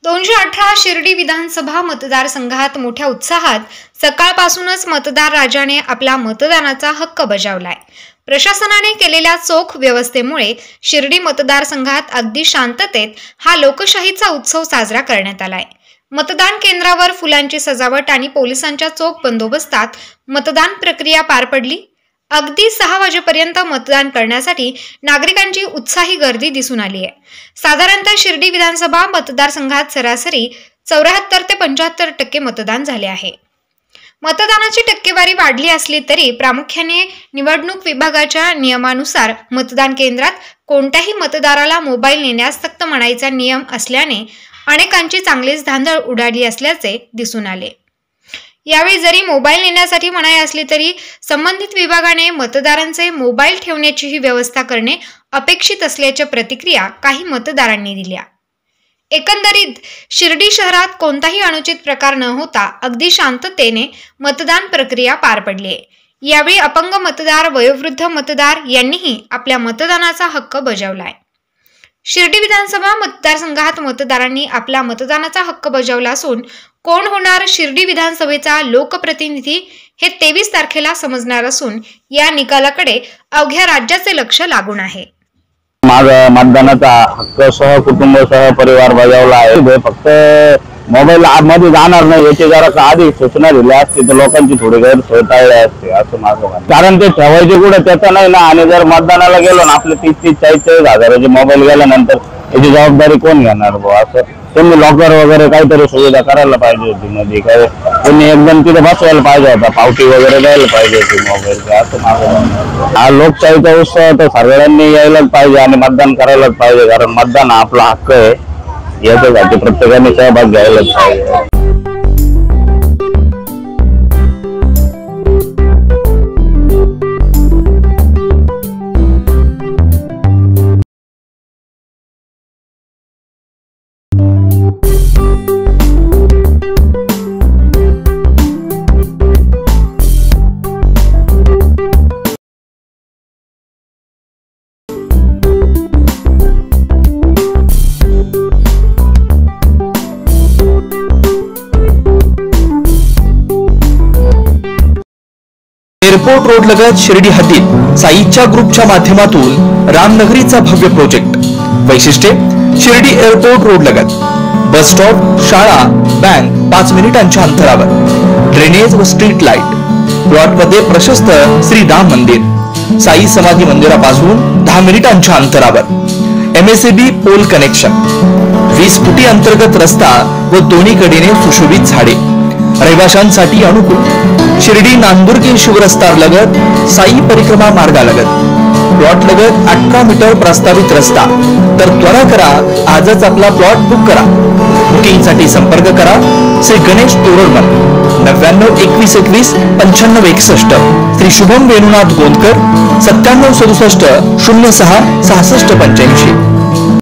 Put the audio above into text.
218 शिर्डी विधानसभा मतदारसंघात मोठ्या उत्साहात सकाळपासूनच मतदार राजाने आपला मतदानाचा हक्क बजावलाय। प्रशासनाने केलेल्या चोख व्यवस्थेमुळे शिर्डी मतदारसंघात अगदी शांततेत हा लोकशाहीचा उत्सव साजरा करण्यात आलाय। मतदान केंद्रावर फुलांची सजावट आणि पोलिसांच्या चोख बंदोबस्तात मतदान प्रक्रिया पार पडली। अगदी 6 वाजेपर्यंत मतदान करण्यासाठी नागरिकांची उत्साही गर्दी दिसून आली आहे। साधारणतः शिर्डी विधानसभा मतदारसंघात सरासरी 74 ते 75% मतदान झाले आहे। मतदानाची टक्केवारी वाढली असली तरी प्रामुख्याने निवडणूक विभागाच्या नियमानुसार मतदान केंद्रात कोणत्याही मतदाराला मोबाईल नेण्यास सक्त मनाईचा नियम असल्याने अनेकांची चांगलीच धांदळ उडाली असल्याचे दिसून आले। यावेळी जरी मोबाईल नेण्यासाठी मनाई असली तरी संबंधित विभागाने मतदारांचे मोबाईल ठेवण्याचीही व्यवस्था करणे अपेक्षित असल्याच्या प्रतिक्रिया काही मतदारांनी दिल्या। एकंदरीत शिर्डी शहरात कोणताही अनुचित प्रकार न होता अगदी शांततेने मतदान प्रक्रिया पार पडली। यावेळी अपंग मतदार, वयोवृद्ध मतदार यांनीही आपल्या मतदानाचा हक्क बजावलाय। शिर्डी विधानसभा मतदारसंघात मतदारांनी आपला मतदानाचा हक्क बजावला असून कोण होणार शिर्डी विधानसभेचा लोकप्रतिनिधी हे 23 तारखेला समजणार असून या निकालाकडे अवघ्या राज्याचे लक्ष लागून आहे। माझा मतदानाचा हक्क सहकुटुंब सहपरिवार बजावला आहे। फक्त मोबाईल मध्ये जाणार नाही याची जरा आधी सूचना दिल्या असती तर लोकांची थोडी गैरसोय टाळली असते असं माझं म्हणणं। कारण ते ठेवायचे कुठे त्याचं नाही ना, आणि जर मतदानाला गेलो ना आपले 30-40 हजाराचे मोबाईल गेल्यानंतर याची जबाबदारी कोण घेणार बुवा? असं त्यांनी लॉकर वगैरे काहीतरी सुविधा करायला पाहिजे होती मध्ये, काय त्यांनी एकदम तिथे बसवायला पाहिजे होता, पावती वगैरे द्यायला पाहिजे होती मोबाईलची असं माझं म्हणणं। हा लोकशाहीचा उत्सव तर सगळ्यांनी यायलाच पाहिजे आणि मतदान करायलाच पाहिजे, कारण मतदान हा आपला हक्क आहे, याच्यासाठी प्रत्येकाने सहभाग घ्यायलाच पाहिजे। एअरपोर्ट रोड लगत शिर्डी हद्दीत साईच्या ग्रुपच्या माध्यमातून रामनगरीचा भव्य प्रोजेक्ट। वैशिष्ट्ये शिर्डी एअरपोर्ट रोड लगत बस स्टॉप, शाळा, बँक 5 मिनिटांच्या अंतरावर, ड्रेनेज व स्ट्रीट लाईट, प्लॉट मध्ये प्रशस्त श्री राम मंदिर, साई समाधी मंदिरापासून 10 मिनिटांच्या अंतरावर, MSAB पोल कनेक्शन, 20 फुटी अंतर्गत रस्ता व दोन्ही कडेने सुशोभित झाडे, रहिवाशांसाठी अनुकूल शिर्डी नांदुर्गी शिवरस्तार लगत साई परिक्रमा मार्गालगत, प्लॉट लगत 18 मीटर प्रस्तावित रस्ता। तर त्वरा करा, आजच आपला प्लॉट बुक करा। बुकिंग साठी संपर्क करा श्री गणेश तोरडमल 99 21 21 95 61, श्री शुभम वेणुनाथ गोंदकर 97 67 06 66 85।